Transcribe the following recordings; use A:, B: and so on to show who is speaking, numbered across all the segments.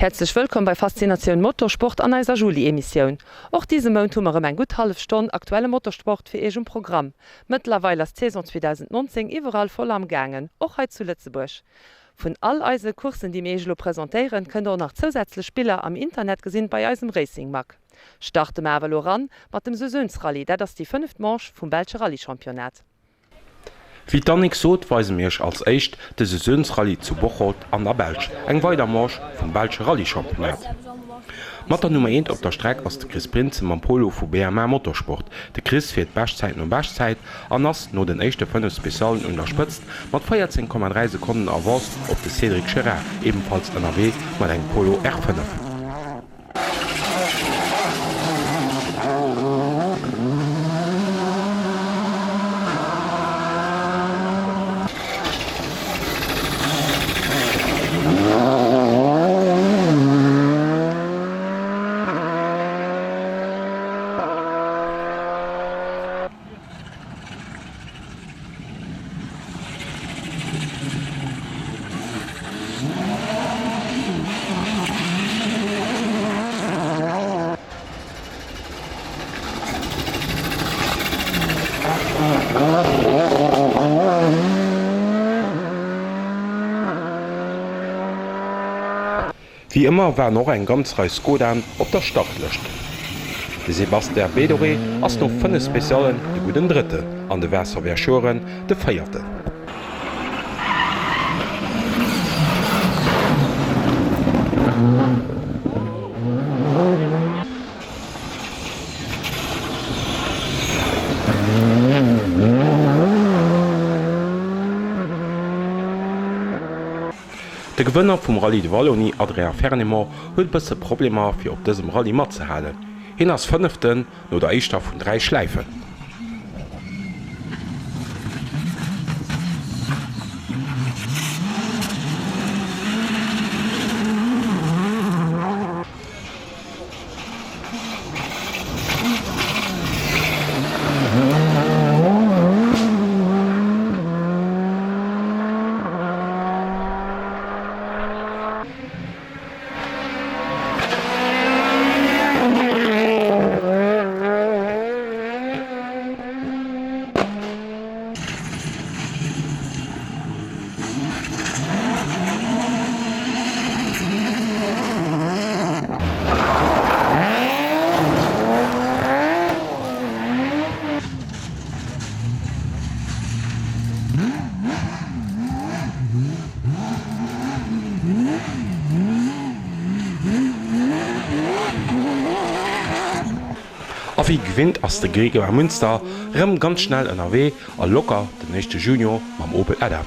A: Herzlich willkommen bei Faszination Motorsport an einer Juli-Emission. Auch diese Monat haben wir eine gute halbe Stunde aktuelle Motorsport für Ihr Programm. Mittlerweile ist die Saison 2019 überall voll am Gangen, auch heute zu Lützeburg. Von all unseren Kursen, die wir präsentieren, könnt ihr auch noch zusätzliche Spieler am Internet gesehen bei unserem Racing-Mag. Starten wir aber ran mit dem Saisonsrallye, das ist die 5. Manche vom Belgischen Rallye-Championat.
B: Wie Danik sot weisen mirch als echt de Saisonsrallye zu Bocholt an der Belsch, eng weiter Marsch vum Belgsche Rallye-Championat. Mat der Nummer 1 op der Strecke ass de Chris Prinz am Polo vu BMR Motorsport. De Chris fir Bestzeit und Bestzeit an ass no den echte 5 Spezialen unterspëtzt, mat 14,3 Sekunden Avance op de Cédric Gerard, ebenfalls NRW mat eng Polo R5. Wie immer war noch ein ganz Reis Skodan op der Startlist. De Sebastian Bedoré ass noch 5 Spezialen de guten Dritte, an de Wässerverchoren de Feierte. Der Gewinner vom Rallye de Wallonie, Adrien Fernemann, huet bësse Probleme fir op diesem Rallye mat ze halen. Hin ass 5. no der Eischter vun 3 Schleifen. A wie gewinnt ass de Gregor Münster rëm ganz schnell NRW a locker den nächste Junior mam Opel Adam.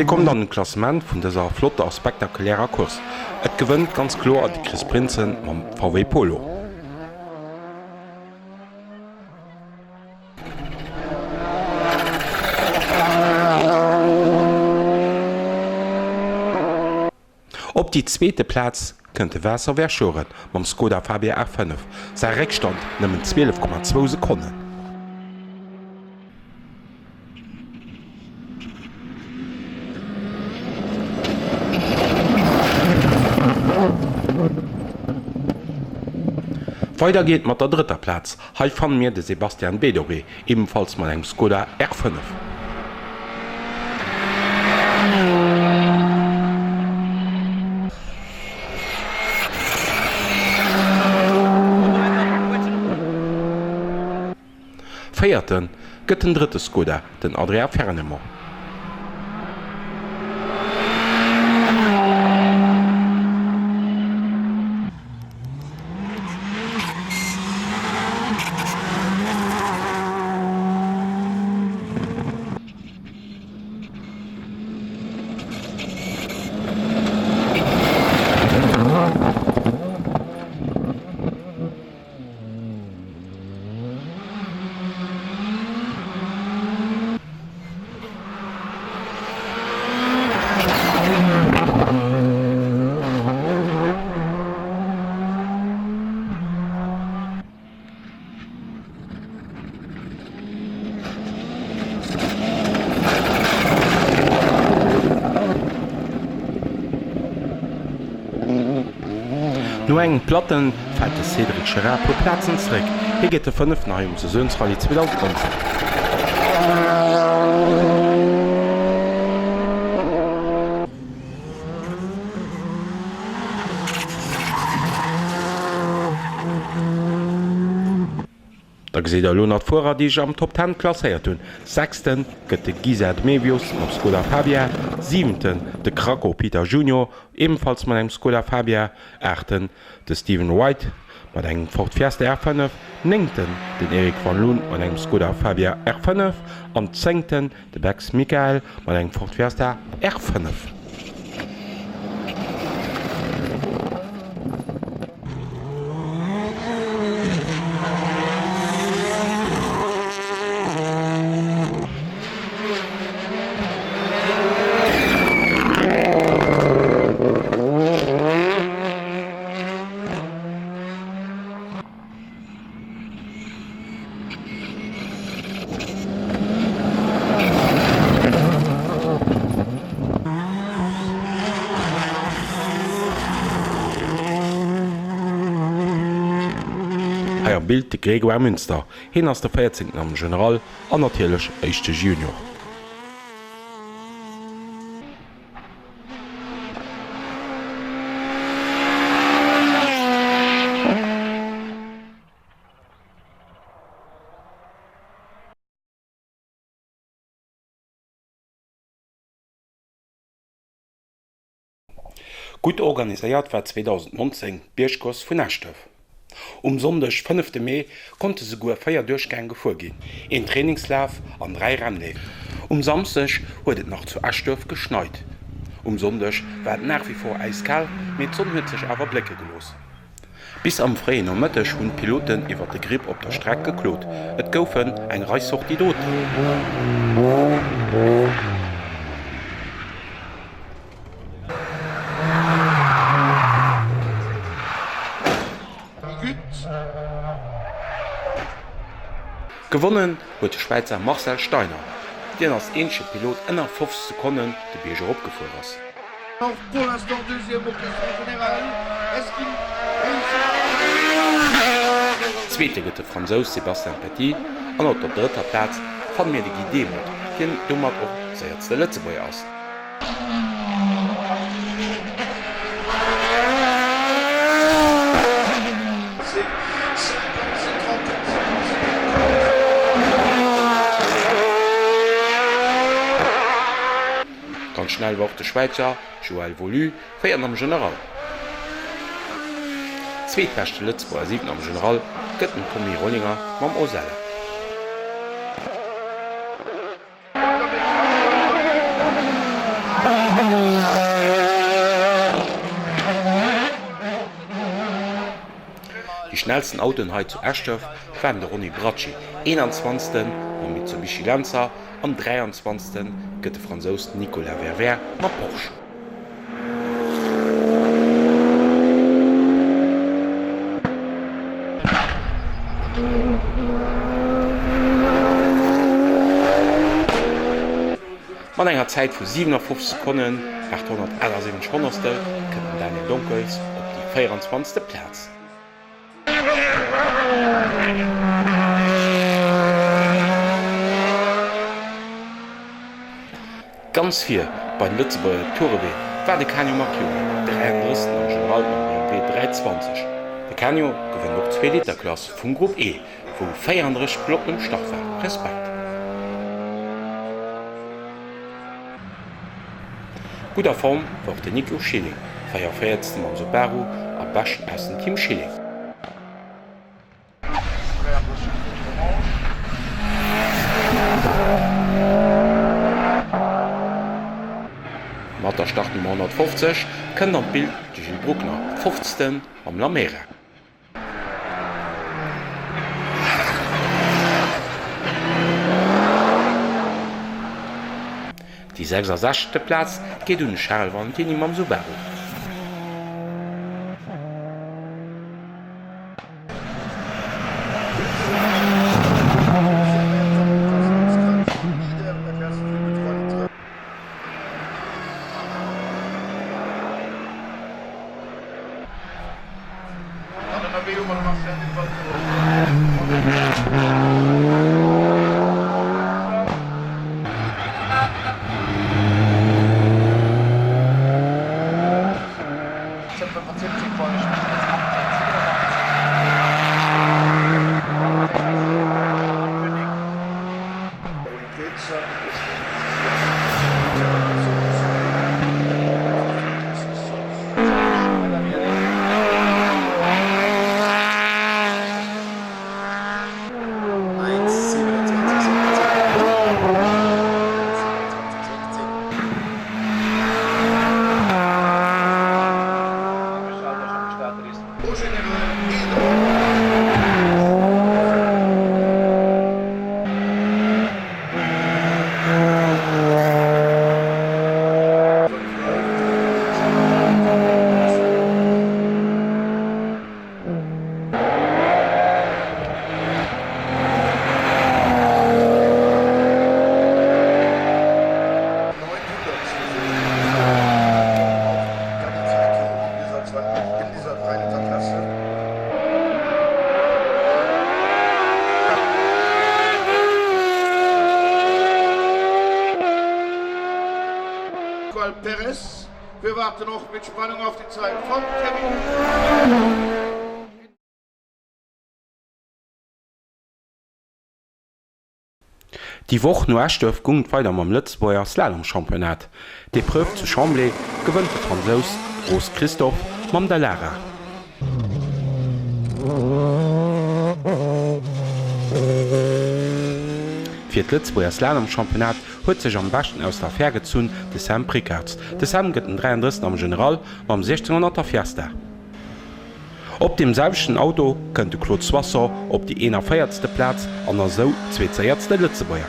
B: Wir kommen dann im Klassement vun dieser flotter a spektakulärer Kurs. Et gewënnt ganz klar an die Chris Prinzen am VW Polo. Op die zweite Platz könnte Wässer Verschoren mam Skoda Fabia R5. Sein Rückstand nimmt 12,2 Sekunden. Weiter geht mit der dritter Platz. Hier fand mir de Sebastian Bedore, ebenfalls mit einem Skoda R5. Feierten gëtt den dritte Skoda, den Adria Fernemer. No eng Platten fällt de Cedric Gerard pro Platzen zréck. Hi gët de 5 nach um Saisonsrallye 2011. Da seet der Lonat Vorer, Diich am Top 10 klasséiert hunn. 6. gëtt de Gisert Mevius mat Skoda Fabia, 7. de Krakow Peter Junior, ebenfalls mat engem Skoda Fabia, 8. de Stephen White mat engem Ford Fiesta R5, 9. den Erik van Loon mat engem Skoda Fabia R5 an 10. de Bex Michael mat engem Ford Fiesta R5. Heier Bild de Grégoire Münster, hin ass der 14. am General an natierlech 1. Junior. Gut organisiert war 2019 Bierschkurs vun Nächtöf. Sonntag, 5. Mai, konnte sogar 4 Durchgänge vorgehen. Ein Trainingslauf an 3 Rennen. Samstag wurde es noch zu Nächtöf geschneit. Sonntag war es nach wie vor eiskalt, mit Sonne hat sich aber Blicke gelassen. Bis am Freien und Mittag haben Piloten über den Grip auf der Strecke geklaut. Es gaufen eine Reissortie dort. Gewonnen huet de Schweizer Marcel Steiner, den als ensche Pilot ënner 5 Sekunden de Bierger opgefuer ass. Zweete gëtt de Franzos Sebastian Petit an op der dritter Platz fan mir de Idee mat, den dummer op seiert de Lettzebuer ass. Ganz schnell war der Schweizer Joël Volu 4 am General. Zweetbeste Lützburger 7 am General gëtten Tommy Rollinger mam Oselle. schnellsten Autoen zu Erstoff waren der Ronnie Bracci 21. am Mitsubishi Lancer, am 23. gëtt der Franzos Nicolas Verver mat Porsche. Man enger Zeit vu 57 Sekunden 871 Hundertstel kënnen Daniel Dunkels op die 24. Platz. Ganz viel bei den Lützeburger Tourbé war de Canyon Marquio, der Enristen am General BMW 320. De Canyon gewinnt noch 2 Liter Klasse vum Gruppe E, wo 400 Blocken im Start waren. Respekt. Guter Form war auch der Nico Schilling, 44. am Subaru, am besten ersten Team Schilling. Mat der Start Nummer 150 kënnt am Bild de Gilles Bruckner 15. am La Mera. Die 66. Platz geht un Charles Valentini am Subaru.
C: Perez. Wir warten noch mit Spannung auf die Zeit von Kevin.
B: Die Woche no Erstoff gungt weiter am Lützburger Slalom-Championat. De Prüf zu Chambly gewënnt de Franzos Groß Christoph Mamdalara. Fir d Lützburger Slalom-Championat huet sech am besten aus der Fäge zun de Sam Pricards. De Sam gëtt den 33. am General mam 1600er Fiesta. Op dem selbechten Auto kënnt de Claude Swasser op die 41. Platz an der so 2. Lützeburger.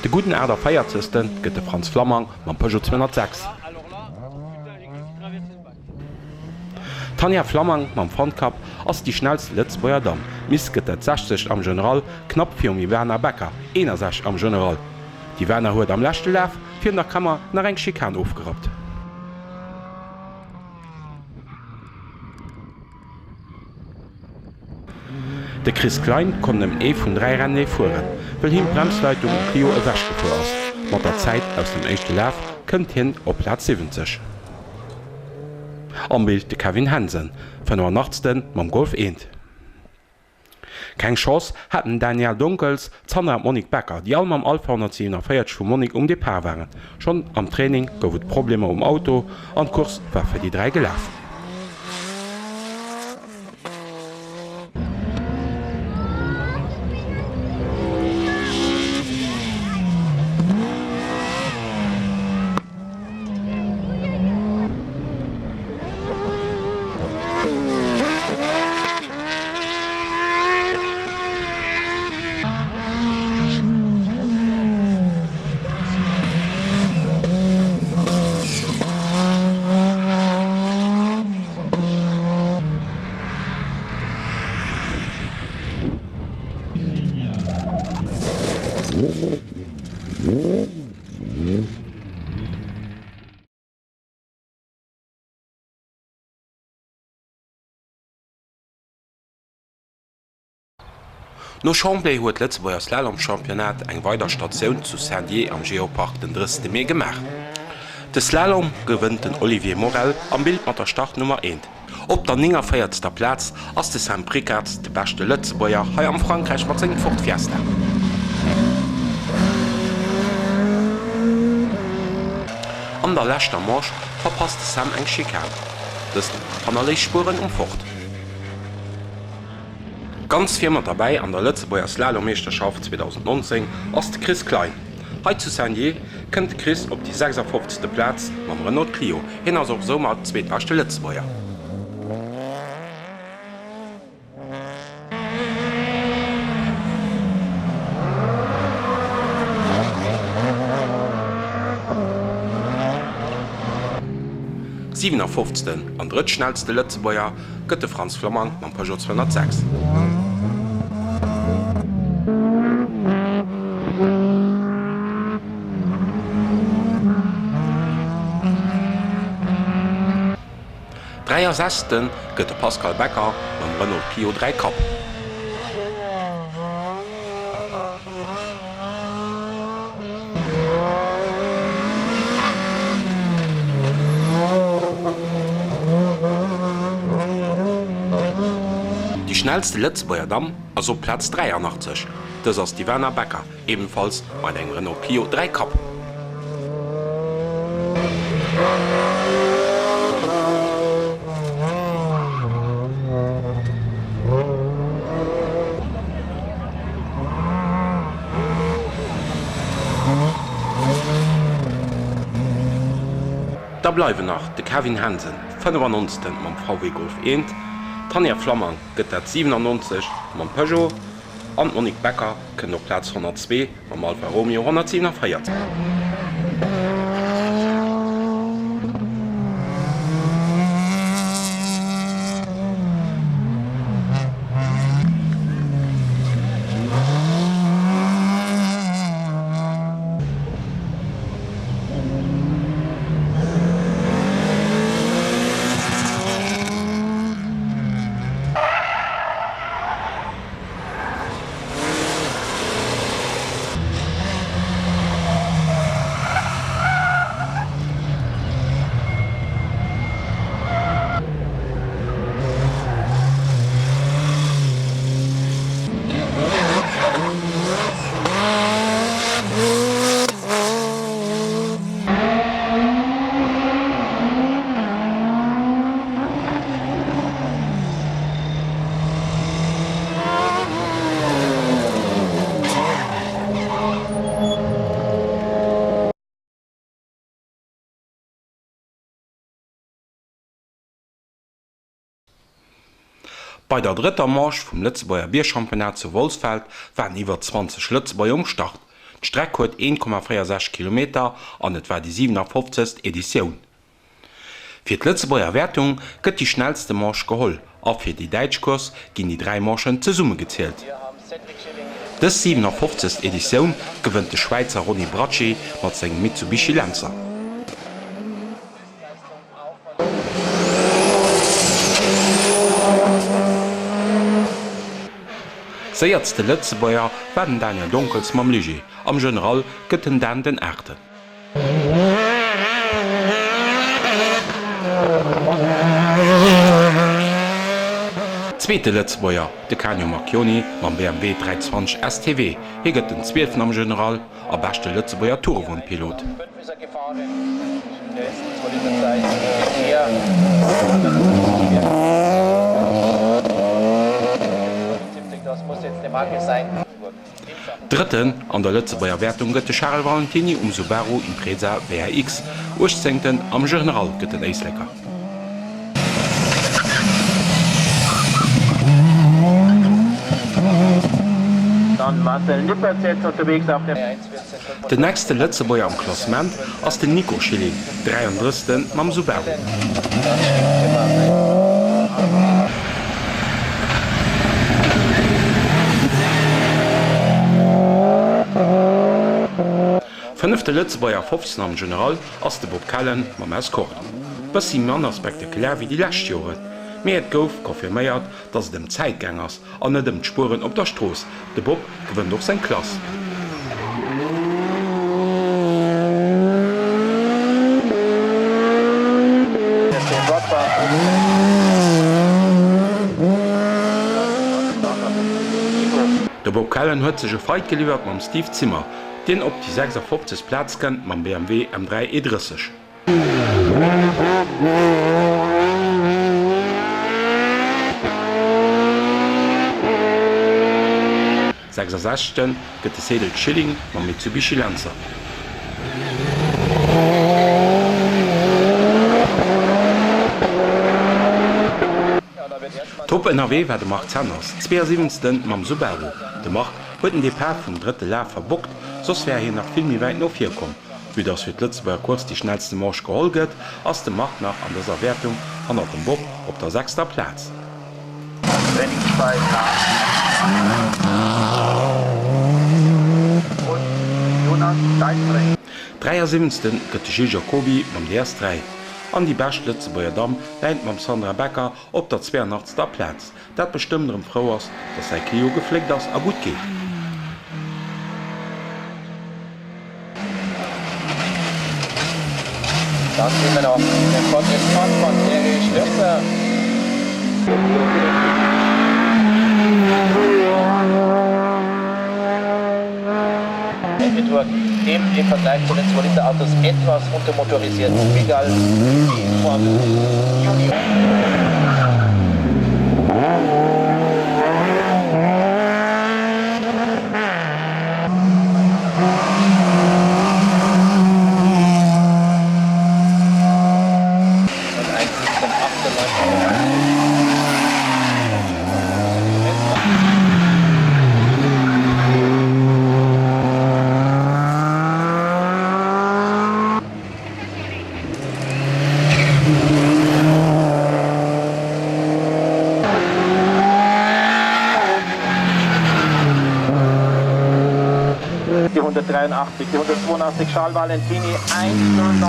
B: De guten Äder Feiertsten gëtt de Franz Flammann mam Peugeot 206. Tanja Flammann mam Frontcup ass die schnellste Lützburger Damm. Miss gëtt 60 am General knapp fir um Werner Becker 61 am General. Die Werner huet am lächte Läf fir der Kammer nach eng Schikan aufgerat. De Chris Klein kon dem E vun 3 Rennen fuhren, well hin Bremsleitung Clio ewäsch gefu ass. Mat der Zeit aus dem echte Läf kënnt hin op Platz 70. Am Bild de Kevin Hansen, 85. mam Golf 1. Keng Chance hatten Daniel Dunkels, Zander Monik Becker, die allem am Alpha 147 vu Monik de Paar waren. Schon am Training gowut Probleme Auto, an Kurs war fir die 3 gelaf. No Chambly huet Lettzebauer Slalom-Championat eng weider Stationun zu Saint-Dié am Geopark den 3. Mai gemacht. De Slalom gewënnt den Olivier Morel am Bild mat der Startnummer 1. Op der 4. Platz ass de St. Bricard de beste Lettzebauer hai am Frankreich mat segen Fortfiesta. An der lächter Marsch verpasste Sam eng Schikane. Das an alle Spuren umfort. Ganz firmer dabei an der Lettzebauer Slalom-Meisterschaft 2019 ass de Chris Klein. Heit zu Saint-Dié kënnt Chris op die 56. Platz mam Renault Clio hin ass op sommer zweetchte Lettzebauer. An drittschnellste Lettzebauer gëtt de Franz Flamand mam Peugeot 206. Dreier Sesten gëtt de Pascal Becker mam Renault Clio 3 Cup. Die schnellste Lettzebauer Damm ass op Platz 83, dës ass die Werner Becker, ebenfalls mat eng Renault Clio 3 Cup. Da bleiwe nach de Kevin Hansen 95 mam VW Golf 1, Tanja Flammann gëtt dat 97 mam Peugeot, an Monique Becker kën op Platz 102 mam Alfa Romeo 110 feiert. Bei der dritter Marsch vum Lettzebauer Bierchampionat zu Wolfsfeld waren iwwer 20 Lettzebauer umstart. D'Streck huet 1,46 km an et war die 57. Edition. Fir d' Lettzebauer Wertung gëtt die schnellste Marsch geholl, a fir die Deitschkurs ginn die 3 Marschen ze Summe gezählt. Des 57. Edition gewënnt de Schweizer Ronny Bracci mat segem Mitsubishi Lancer. Seiertste Lettzebauer werden Daniel Donkels mam Ligier, am General gëtten dann den Äte. Zweete Lettzebauer, de Canio Marchioni mam BMW 320 STW, hi gëtt den 12. am General a beste Lettzebauer Tourwundpilot. Dritten an der Lettzebauer Wertung gëtt Charles Valentini Subaru Impreza WRX, 18. am General gëtt den Eislecker. De nächste Lettzebauer am Klassement ass den Nico Schilling, 33. mam Subaru. 5. Lützebauer 15 am General ass de Bob Callen mam Escort. Was si Mann spektakulär wie die Lächtjore. Meer et gouf konfirméiert, dat se dem Zeitgängers an net dem Spuren op der Stroos. De Bob gewënnt doch sein Klasse. Der Bob Callen huet sech Freit geliefert mam Steve Zimmer, den op die 56 Platz kennt man BMW M3 E30. Gëtt de Sedel Schilling ma Mitsubishi Lancer. Top NRW war de Mark Zanners, 27. mam Subaru. De Mark hueten de Per vum 3. Lä verbockt, sos wär hi nach Filmi weit no 4 kom. Wie dats fir Lützebauer kurz die schnellste Marsch geholget, ass de Mark nach an der Wertung an dem Bob op der 6. Platz. 73. gëtt Gilles Jacobi mam DS3. An die Bächt Lützebauer Damm leint mam Sandra Becker op der 82. Platz. Dat bestimmterem Frau ass, dat sei Clio geflickt ass a gut geht.
D: Dann sehen wir noch den Fortschrittsmann von Erich Stürzer. Im Vergleich zu den 2 Liter Autos etwas untermotorisiert, egal wie von Junior. Die 183, die 182 Charles Valentini 109.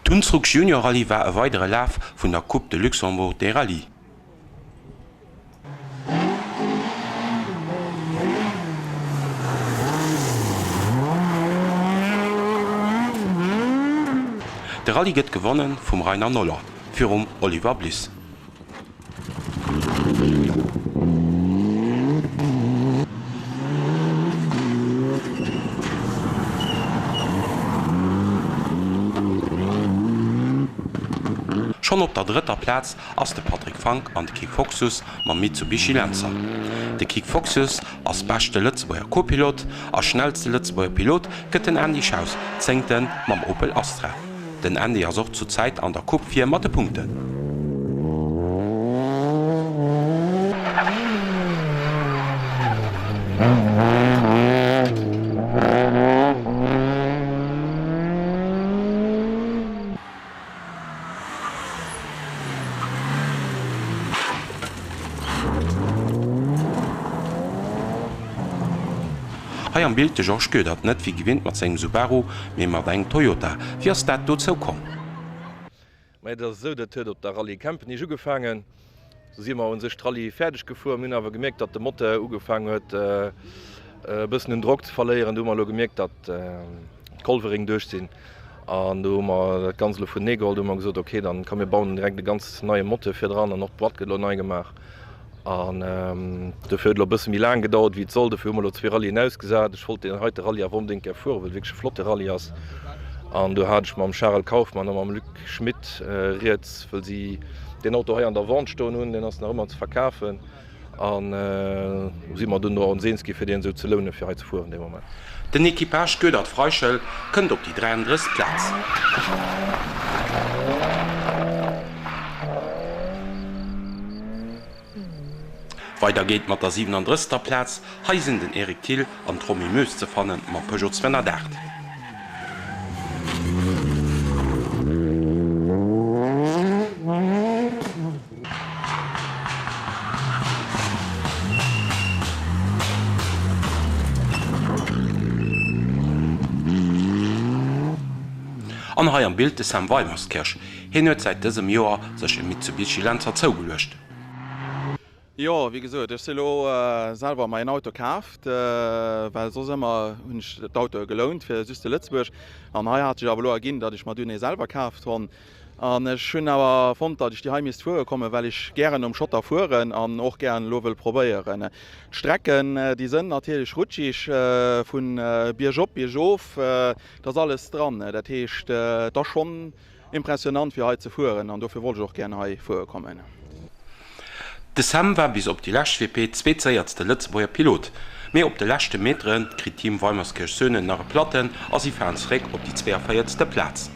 B: D'Hunsrück Junior Rallye war e weidere Laf vun der Coupe de Luxembourg de Rallye. De Rallye gëtt gewonnen vum Rainer Noller, firum Oliver Bliss. Schon op der 3. Platz ass de Patrick Frank an de Kik Foxus ma Mitsubishi Lancer. De Kik Foxus ass beste Lützebauer Copilot a schnellste Lützebauer Pilot gëtt den Andy Schaus zengten mam Opel Astra. Den Andy ersocht zu Zeit an der Coupe 4 Mattepunkte. Hei am Bild de George Gödert net wie gewinnt mat segem Subaru méi mat eng Toyota, wie ass dat dot zou kom.
E: Mei der so dat huet op der Rallye Campen nie ugefangen. So si immer un sech Rallye fertig gefu, Min awer gemerkt, dat de Motte ugefang huet bëssen den Druck verléieren, du mal lo gemerkt, dat Kolvering durchsinn. An du dat ganz vu Negel du gesot okay, dann kann mir bauen direkt de ganz neue Motte fir dran an noch Blatt gelo neii gemacht. Der Vödler bis mir lang gedauert wie soll dafür immer 2 Rallye ausgesagt. Ich wollte den heute Rallye unbedingt vor, weil wirklich flotte Rallye ist. Und du hatte ich mal Charles Kaufmann und Luc Schmidt jetzt, weil sie den Auto hier an der Wand stehen und den hast noch immer zu verkaufen. Und sind wir dann noch an Sehnski für den so zu lohnen für heute zu fahren in dem Moment.
B: Den Equipage Gödert Freischell kënnt op die 33 Platz. Weiter geht mat der 37. Platz, heisen den Erik Thiel an Trommi Mös ze fannen mat Peugeot 208. An hai am Bild des Sam Weimarskirch. Hin huet seit diesem Joer sech im Mitsubishi Lancer zougelöscht.
F: Ja, wie gesagt, ich habe selber mein Auto gekauft, weil so immer ich das Auto gelohnt für Süste Lützburg. Und heute hatte ich aber auch gegeben, dass ich mir das selber gekauft habe. Und ich habe aber gefunden, dass ich die Heim ist vorgekommen, weil ich gerne um Schotter fahren und auch gerne Level probieren. Die Strecken, die sind natürlich rutschig, von Bierjob, Bierjof, das ist alles dran. Das heißt, das ist schon impressionant für heute zu fahren und dafür wollte ich auch gerne heute vorkommen.
B: De Sam war bis op die LachWP 2. Lützburger Pilot. Mehr op de lachte Metren krit Team Weimarskirch Söhne nach Platten as sie fernsreck op die 2. Platz.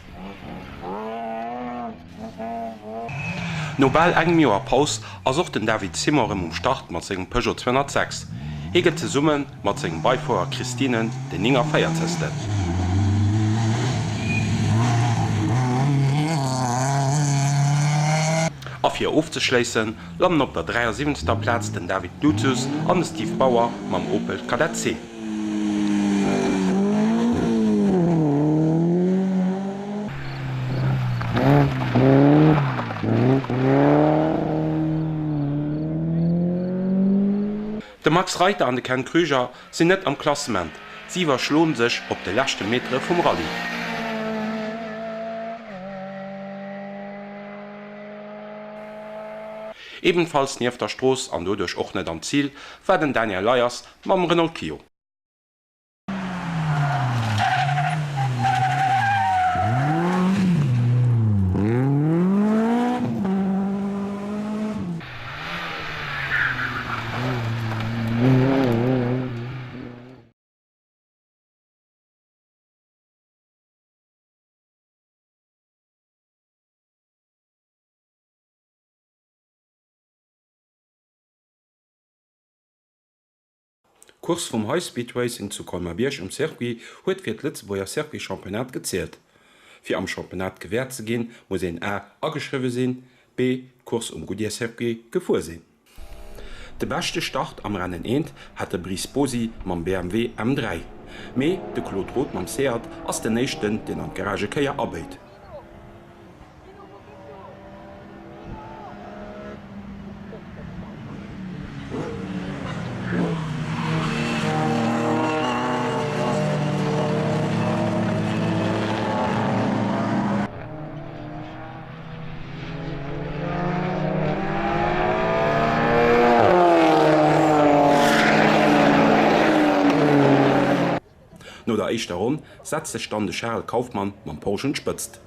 B: Nobel eng Joer Paus ersuch den David Zimmerem Start mat segem Peugeot 206. Eget ze summen mat segem Beifuer Christinen den Ninger Feierteste. Auf hier aufzuschließen, landen op der 73. Platz den David Lutus an Steve Bauer mam Opel Kadett C. De Max Reiter an de Ken Krüger sind net am Klassement. Sie verschlohn sich op de letzte Meter vom Rallye. Ebenfalls nie auf der Stroß an dodurch auch nicht am Ziel war den Daniel Leyers mam Renault Clio. Kurs vom High-Speed Racing zu Colmar-Birch im Circuit huet fir d Lützburger Circuit-Championat gezählt. Für am Championat gewährt zu gehen, muss ein A angeschrieben sein, B Kurs Goodyear Circuit gefuhr sein. Der beste Start am Rennen 1 hatte Brice Bosi mit BMW M3. Me de Claude Roth mit Seat als der nächsten, den am Garagekeier arbeitet. No der eich darum setzt sich dann de Charles Kaufmann man Porsche spëtzt.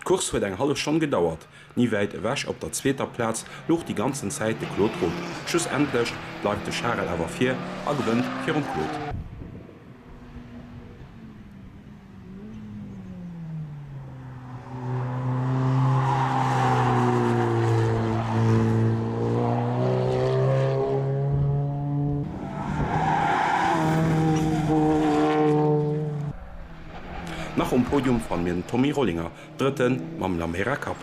B: Kurs huet eng halbe schon gedauert. Nie weit wäsch op der 2. Platz loch die ganzen Zeit de Claude Roth. Schlussendlich bleibt de Charles awer 4 a gewënnt fir Claude. Nach dem Podium von mir Tommy Rollinger, dritten mam Lamera Cup.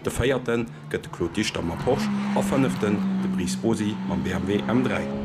B: Der feierten gëtt de Claude Dichter mat Porsche a 5. de Brice Bosi mam BMW M3.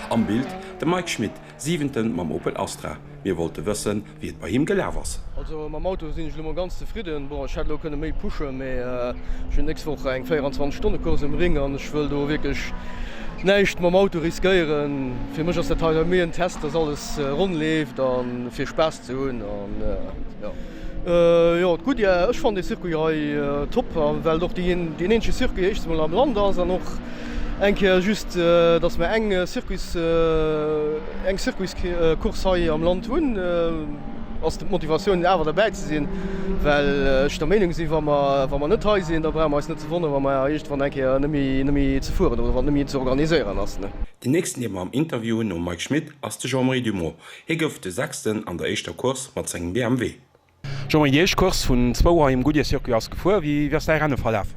B: Am Bild de Mike Schmidt, 7. mam Opel Astra. Wir wollte wissen, wie et bei ihm gelä was.
G: Also mam Auto sinn ich ganz zufrieden. Schlo kënne méi pusche méi nächst woch eng 24-Stunden-Kurs im Ring an ich will do wirklich näicht mam Auto riskieren. Fi mech ass der Teil mé en Test, dats alles runleft, an fir Spaß zu hunn. Ja gut ja, ich fand de Circuit top, well doch den ensche Circuit ich am Land ass noch enke just dats mé eng Circuitkurs am Land hunn ass de Motivationun awer dabei ze sinn, well der Meinung si wann man net he sinn, da bre net ze wonne, wann man echt van enke nëmi ze fuhren oder wann nëmi ze organiiséieren ass.
B: Den nächsten neben am Interview no Mike Schmidt ass de Jean-Marie Dumont. Gouf de 6. an der eischter Kurs mat segem BMW.
H: Jean-Marie Kurs vun 2 im Goodyear Circuit ass gefuer, wie wär dei Renne verlaf?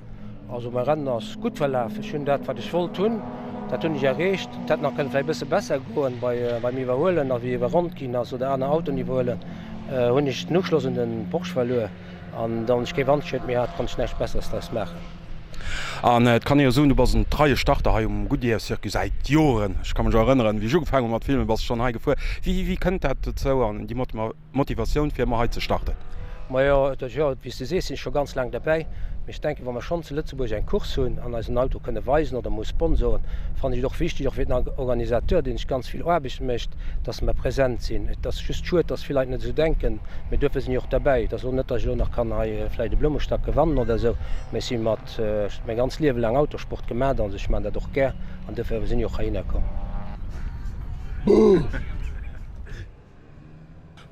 I: Also mein Rennen ass gut verlaf. Ich hun dat wat ich voll tun, dat hunn ich errecht, dat noch kënne bisse besser goen bei mir werhoelen, a wie iwwer Randkin ass oder an Auto niveauelen hunn ich nuchschlossen den Porsch verloe. An dann ich gewandscheet mir hat ganz schnecht besser das machen.
H: An kann ja so du was 3 Starter ha Goodyear Circuit seit Joren. Ich kann mich erinnern, wie so gefangen mat Filme was schon ha gefu. Wie könnt dat zo an die Motivation fir immer he zu starten?
I: Ma ja, wie du se sind schon ganz lang dabei. Ich denke, wenn man schon zu Lützeburg einen Kurs holen, an ein Auto können weisen oder muss sponsoren, fand ich doch wichtig, auch für den Organisateur, den ich ganz viel arbeiten möchte, dass wir präsent sind. Das ist just schuld, das vielleicht nicht so denken, wir dürfen sind auch dabei. Das ist auch nicht, dass ich noch kann, vielleicht die Blumenstadt gewinnen oder so. Wir sind mein ganzes Leben lang Autosport gemacht und ich meine das doch gerne und dafür sind wir auch reingekommen.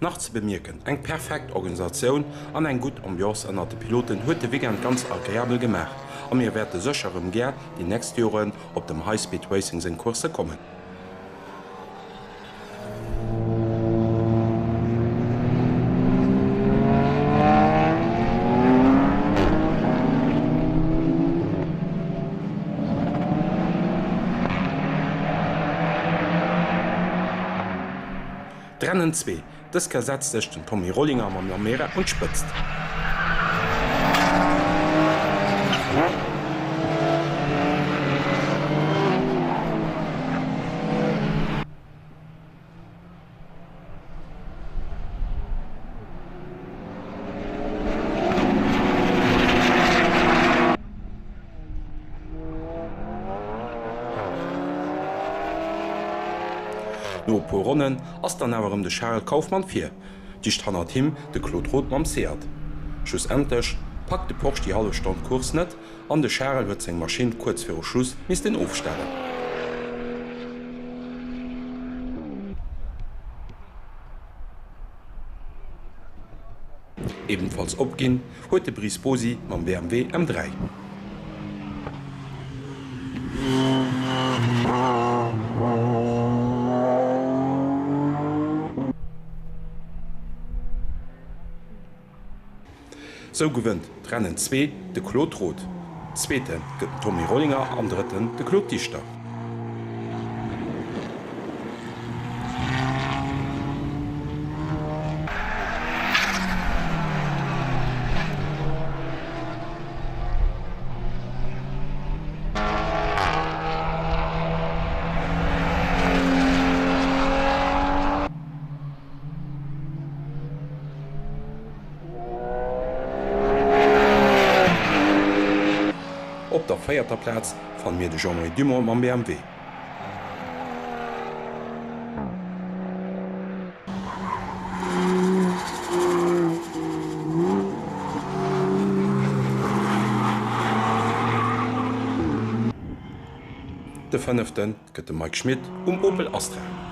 B: Nachts bemerken, eng perfekt Organisation an eng gut Ambiance an de Piloten huet de Wegent ganz agréabel gemacht. Am mir werd secherem Ger die näst Joren op dem Highspeed Racing sinn Kurse kommen. Rennen 2. Das Gesetz sech den Tommy Rollinger am Lamere und spëtzt. No po Ronnen ass dann awerem de Charles Kaufmann 4. Dicht hannner Team de Claude Roth mam Seat. Schlussendlich packt de Porsch die halbe Stand Kurs net, an de Charles huet seg Maschine kurz fir Schuss mis den aufstellen. Ebenfalls opginn huet de Brice Bosi mam BMW M3. So gewinnt Rennen 2 de Claude Roth. Zweiten gëtt Tommy Rollinger, am dritten de Claude Dichter. op der 4. Platz fan mir de Jean-Marie Dumont am BMW. De 5. gëtt Mike Schmidt Opel Astra.